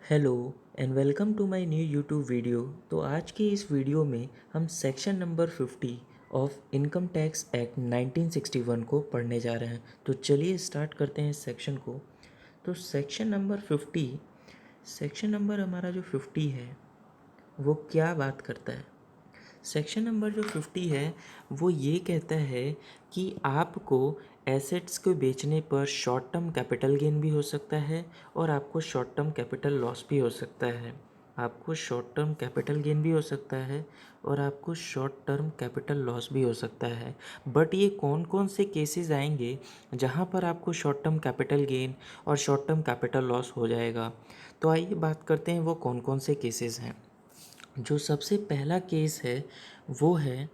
Hello and welcome to my new YouTube video. तो आज की इस वीडियो में हम section number 50 of income tax act 1961 को पढ़ने जा रहे हैं। तो चलिए स्टार्ट करते हैं इस सेक्शन को। तो सेक्शन नंबर 50, सेक्शन नंबर हमारा जो 50 है वो क्या बात करता है। सेक्शन नंबर जो 50 है वो ये कहता है कि आपको एसेट्स को बेचने पर शॉर्ट टर्म कैपिटल गेन भी हो सकता है और आपको शॉर्ट टर्म कैपिटल लॉस भी हो सकता है। आपको शॉर्ट टर्म कैपिटल गेन भी हो सकता है और आपको शॉर्ट टर्म कैपिटल लॉस भी हो सकता है। बट ये कौन कौन से केसेस आएंगे जहाँ पर आपको शॉर्ट टर्म कैपिटल गेन और शॉर्ट टर्म कैपिटल लॉस हो जाएगा। तो आइए बात करते हैं वो कौन कौन से केसेस हैं। जो सबसे पहला केस है वो है,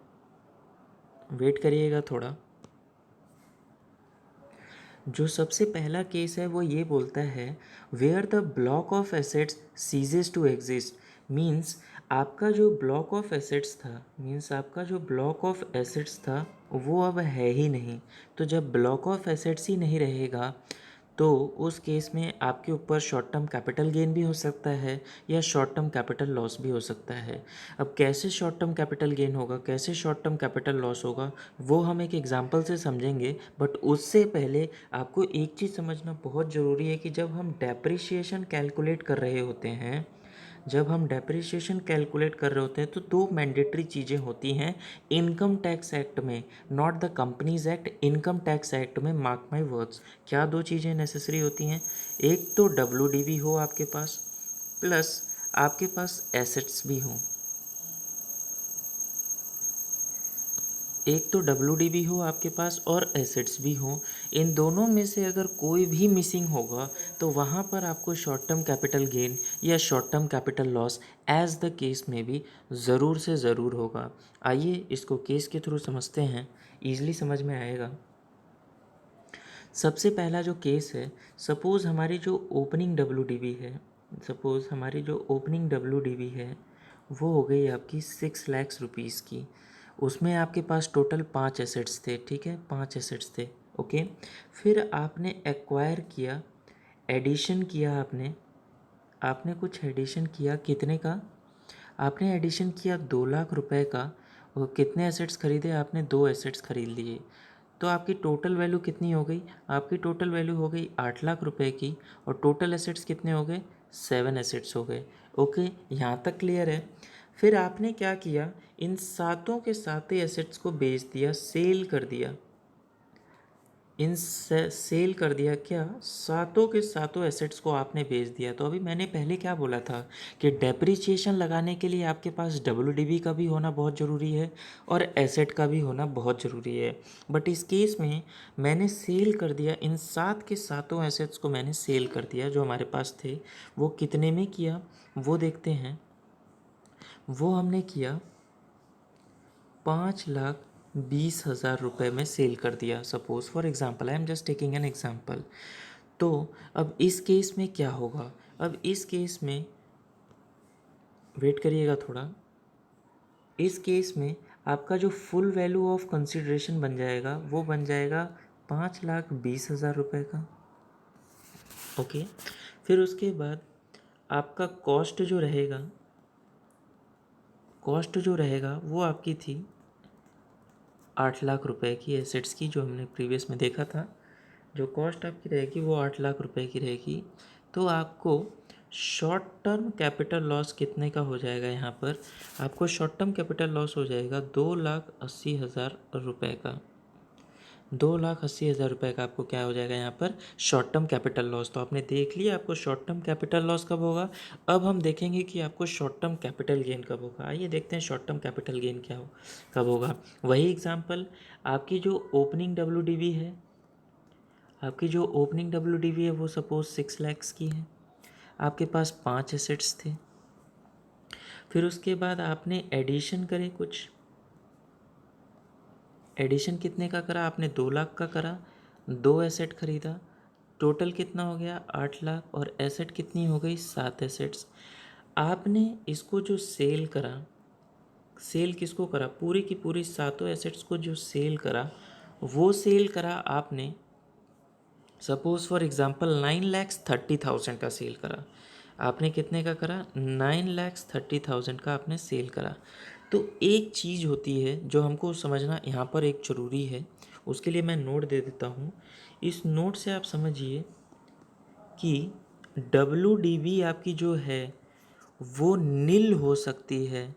वेट करिएगा थोड़ा। जो सबसे पहला केस है वो ये बोलता है where the block of assets ceases to exist. Means आपका जो ब्लॉक ऑफ एसेट्स था, आपका जो ब्लॉक ऑफ एसेट्स था वो अब है ही नहीं। तो जब ब्लॉक ऑफ एसेट्स ही नहीं रहेगा तो उस केस में आपके ऊपर शॉर्ट टर्म कैपिटल गेन भी हो सकता है या शॉर्ट टर्म कैपिटल लॉस भी हो सकता है। अब कैसे शॉर्ट टर्म कैपिटल गेन होगा, कैसे शॉर्ट टर्म कैपिटल लॉस होगा, वो हम एक एग्जांपल से समझेंगे। बट उससे पहले आपको एक चीज़ समझना बहुत ज़रूरी है कि जब हम डेप्रिसिएशन कैलकुलेट कर रहे होते हैं, जब हम डेप्रिसिएशन कैलकुलेट कर रहे होते हैं तो दो मैंडेटरी चीज़ें होती हैं इनकम टैक्स एक्ट में, not the companies act, income tax act में। मार्क माई वर्ड्स, क्या दो चीज़ें नेसेसरी होती हैं। एक तो डब्ल्यू हो आपके पास, प्लस आपके पास एसेट्स भी हों। एक तो डब्ल्यू हो आपके पास और एसेट्स भी हों। इन दोनों में से अगर कोई भी मिसिंग होगा तो वहाँ पर आपको शॉर्ट टर्म कैपिटल गेन या short term capital loss as the case में भी ज़रूर से ज़रूर होगा। आइए इसको केस के थ्रू समझते हैं, ईज़िली समझ में आएगा। सबसे पहला जो केस है, सपोज़ हमारी जो ओपनिंग डब्ल्यू है, सपोज़ हमारी जो ओपनिंग डब्ल्यू है वो हो गई आपकी 6 लाख रुपीज़ की। उसमें आपके पास टोटल 5 एसेट्स थे, ठीक है, 5 एसेट्स थे। ओके, फिर आपने एक्वायर किया, एडिशन किया, आपने आपने कुछ एडिशन किया, कितने का आपने एडिशन किया, 2 लाख रुपए का। और कितने एसेट्स खरीदे आपने, 2 एसेट्स खरीद लिए। तो आपकी टोटल वैल्यू कितनी हो गई, आपकी टोटल वैल्यू हो गई 8 लाख रुपए की। और टोटल एसेट्स कितने हो गए, 7 एसेट्स हो गए। ओके, यहाँ तक क्लियर है। फिर आपने क्या किया, इन सातों के सातों एसेट्स को बेच दिया, सेल कर दिया। सेल कर दिया, क्या, सातों के सातों एसेट्स को आपने बेच दिया। तो अभी मैंने पहले क्या बोला था कि डेप्रिसिएशन लगाने के लिए आपके पास डब्ल्यू का भी होना बहुत ज़रूरी है और एसेट का भी होना बहुत ज़रूरी है। बट इस केस में मैंने सेल कर दिया, इन सात के सातों एसेट्स को मैंने सेल कर दिया जो हमारे पास थे। वो कितने में किया वो देखते हैं। वो हमने किया 5,20,000 रुपये में सेल कर दिया। Suppose for example, I am just taking an example. तो अब इस केस में क्या होगा, अब इस केस में वेट करिएगा थोड़ा। इस केस में आपका जो फुल वैल्यू ऑफ कंसिडरेशन बन जाएगा वो बन जाएगा 5,20,000 रुपये का। ओके, फिर उसके बाद आपका कॉस्ट जो रहेगा वो आपकी थी 8 लाख रुपए की एसेट्स की, जो हमने प्रीवियस में देखा था। जो कॉस्ट आपकी रहेगी वो 8 लाख रुपए की रहेगी। तो आपको शॉर्ट टर्म कैपिटल लॉस कितने का हो जाएगा, यहाँ पर आपको शॉर्ट टर्म कैपिटल लॉस हो जाएगा 2,80,000 रुपये का। 2,80,000 रुपये का आपको क्या हो जाएगा यहाँ पर, शॉर्ट टर्म कैपिटल लॉस। तो आपने देख लिया आपको शॉर्ट टर्म कैपिटल लॉस कब होगा। अब हम देखेंगे कि आपको शॉर्ट टर्म कैपिटल गेन कब होगा। आइए देखते हैं शॉर्ट टर्म कैपिटल गेन क्या हो, कब होगा। वही एग्जाम्पल, आपकी जो ओपनिंग डब्ल्यू है, आपकी जो ओपनिंग डब्ल्यू है वो सपोज 6 लैक्स की है। आपके पास 5 एसेट्स थे। फिर उसके बाद आपने एडिशन करे, कुछ एडिशन कितने का करा आपने, 2 लाख का करा, 2 एसेट खरीदा। टोटल कितना हो गया, 8 लाख, और एसेट कितनी हो गई, 7 एसेट्स। आपने इसको जो सेल करा, सेल किसको करा, पूरी की पूरी सातों एसेट्स को जो सेल करा वो सेल करा आपने, सपोज फॉर एग्जांपल 9,30,000 का सेल करा। आपने कितने का करा, 9,30,000 का आपने सेल करा। तो एक चीज़ होती है जो हमको समझना यहाँ पर एक ज़रूरी है, उसके लिए मैं नोट दे देता हूँ। इस नोट से आप समझिए कि WDV आपकी जो है वो नील हो सकती है,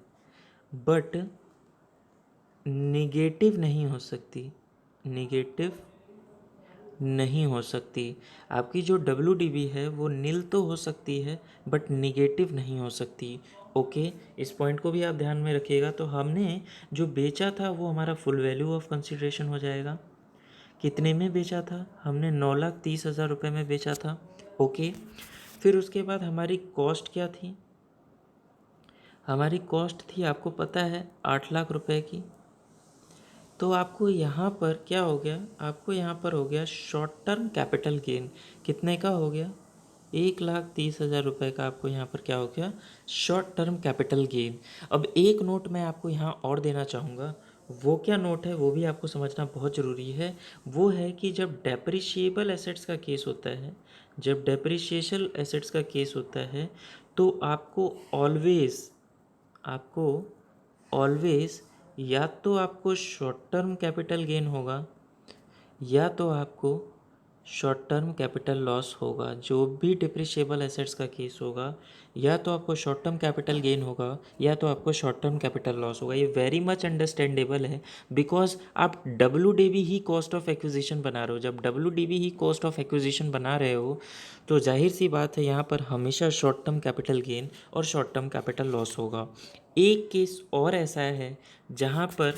बट निगेटिव नहीं हो सकती, निगेटिव नहीं हो सकती। आपकी जो WDV है वो नील तो हो सकती है बट निगेटिव नहीं हो सकती। ओके, इस पॉइंट को भी आप ध्यान में रखिएगा। तो हमने जो बेचा था वो हमारा फुल वैल्यू ऑफ कंसिडरेशन हो जाएगा। कितने में बेचा था, हमने 9,30,000 रुपये में बेचा था। ओके, फिर उसके बाद हमारी कॉस्ट क्या थी, हमारी कॉस्ट थी आपको पता है 8 लाख रुपए की। तो आपको यहाँ पर क्या हो गया, आपको यहाँ पर हो गया शॉर्ट टर्म कैपिटल गेन। कितने का हो गया, 1,30,000 रुपये का आपको यहाँ पर क्या हो गया, शॉर्ट टर्म कैपिटल गेन। अब एक नोट मैं आपको यहाँ और देना चाहूँगा, वो क्या नोट है वो भी आपको समझना बहुत ज़रूरी है। वो है कि जब डेप्रिशिएबल एसेट्स का केस होता है, जब डेप्रिशिएशन एसेट्स का केस होता है, तो आपको ऑलवेज या तो आपको शॉर्ट टर्म कैपिटल गेन होगा या तो आपको शॉर्ट टर्म कैपिटल लॉस होगा। जो भी डिप्रिशिएबल एसेट्स का केस होगा, या तो आपको शॉर्ट टर्म कैपिटल गेन होगा या तो आपको शॉर्ट टर्म कैपिटल लॉस होगा। ये वेरी मच अंडरस्टैंडेबल है, बिकॉज आप WDV he cost of acquisition बना रहे हो। जब WDV he cost of acquisition बना रहे हो तो जाहिर सी बात है यहाँ पर हमेशा शॉर्ट टर्म कैपिटल गेन और शॉर्ट टर्म कैपिटल लॉस होगा। एक केस और ऐसा है जहाँ पर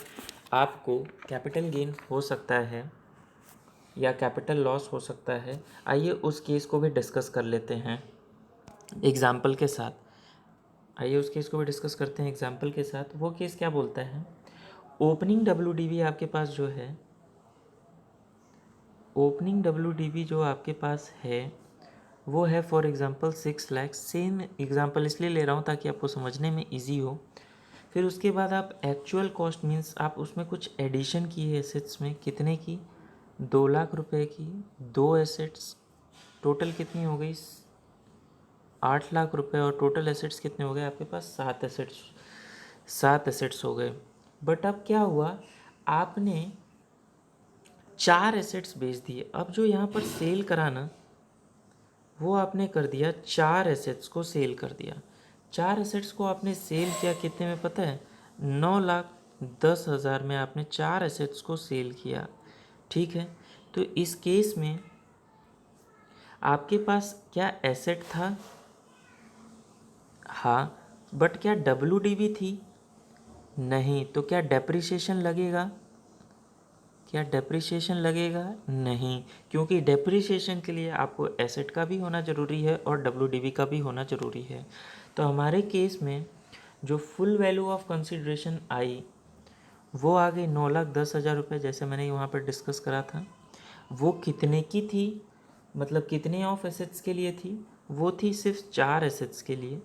आपको कैपिटल गेन हो सकता है या कैपिटल लॉस हो सकता है। आइए उस केस को भी डिस्कस कर लेते हैं एग्जाम्पल के साथ। आइए उस केस को भी डिस्कस करते हैं एग्जाम्पल के साथ। वो केस क्या बोलता है, ओपनिंग WDV आपके पास जो है, ओपनिंग WDV जो आपके पास है वो है for example 6 lakh. Same example इसलिए ले रहा हूँ ताकि आपको समझने में ईजी हो। फिर उसके बाद आप एक्चुअल कॉस्ट मीन्स आप उसमें कुछ एडिशन की है एसेट्स में, कितने की, 2 लाख रुपए की, दो एसेट्स, टोटल कितनी हो गई, 8 लाख रुपए। और टोटल एसेट्स कितने हो गए आपके पास, 7 एसेट्स हो गए। बट अब क्या हुआ, आपने 4 एसेट्स बेच दिए। अब जो यहाँ पर सेल कराना वो आपने कर दिया, 4 एसेट्स को सेल कर दिया। 4 एसेट्स को आपने सेल किया कितने में पता है, 9,10,000 में आपने 4 एसेट्स को सेल किया। ठीक है, तो इस केस में आपके पास क्या एसेट था, हाँ, बट क्या WDV थी, नहीं। तो क्या डेप्रिसिएशन लगेगा, क्या डेप्रिसिएशन लगेगा, नहीं, क्योंकि डेप्रिसिएशन के लिए आपको एसेट का भी होना ज़रूरी है और WDV का भी होना ज़रूरी है। तो हमारे केस में जो फुल वैल्यू ऑफ कंसिडरेशन आई वो आ गई 9,10,000 रुपये, जैसे मैंने वहाँ पर डिस्कस करा था। वो कितने की थी, मतलब कितने ऑफ एसेट्स के लिए थी, वो थी सिर्फ 4 एसेट्स के लिए।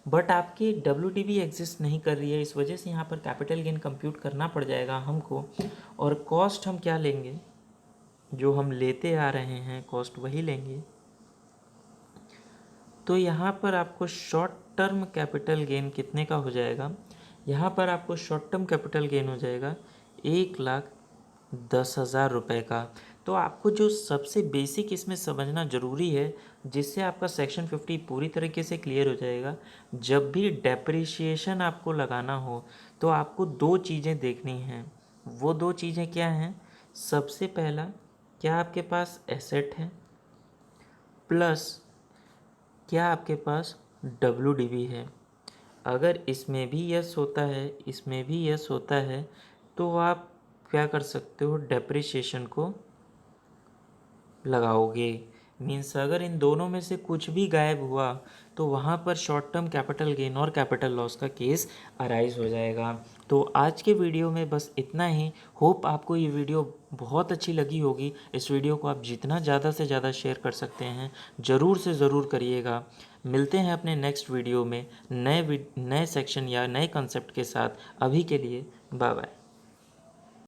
बट आपकी WDV एग्जिस्ट नहीं कर रही है, इस वजह से यहाँ पर कैपिटल गेन कंप्यूट करना पड़ जाएगा हमको। और कॉस्ट हम क्या लेंगे, जो हम लेते आ रहे हैं कॉस्ट वही लेंगे। तो यहाँ पर आपको शॉर्ट टर्म कैपिटल गेन कितने का हो जाएगा, यहाँ पर आपको शॉर्ट टर्म कैपिटल गेन हो जाएगा 1,10,000 रुपये का। तो आपको जो सबसे बेसिक इसमें समझना ज़रूरी है, जिससे आपका सेक्शन 50 पूरी तरीके से क्लियर हो जाएगा, जब भी डेप्रिसिएशन आपको लगाना हो तो आपको दो चीज़ें देखनी हैं। वो दो चीज़ें क्या हैं, सबसे पहला क्या आपके पास एसेट है, प्लस क्या आपके पास WDV है। अगर इसमें भी यस होता है, इसमें भी यस होता है, तो आप क्या कर सकते हो, डेप्रिसिएशन को लगाओगे। मीन्स अगर इन दोनों में से कुछ भी गायब हुआ तो वहाँ पर शॉर्ट टर्म कैपिटल गेन और कैपिटल लॉस का केस अराइज हो जाएगा। तो आज के वीडियो में बस इतना ही। होप आपको ये वीडियो बहुत अच्छी लगी होगी। इस वीडियो को आप जितना ज़्यादा से ज़्यादा शेयर कर सकते हैं ज़रूर से ज़रूर करिएगा। मिलते हैं अपने नेक्स्ट वीडियो में नए सेक्शन या नए कंसेप्ट के साथ। अभी के लिए बाय बाय।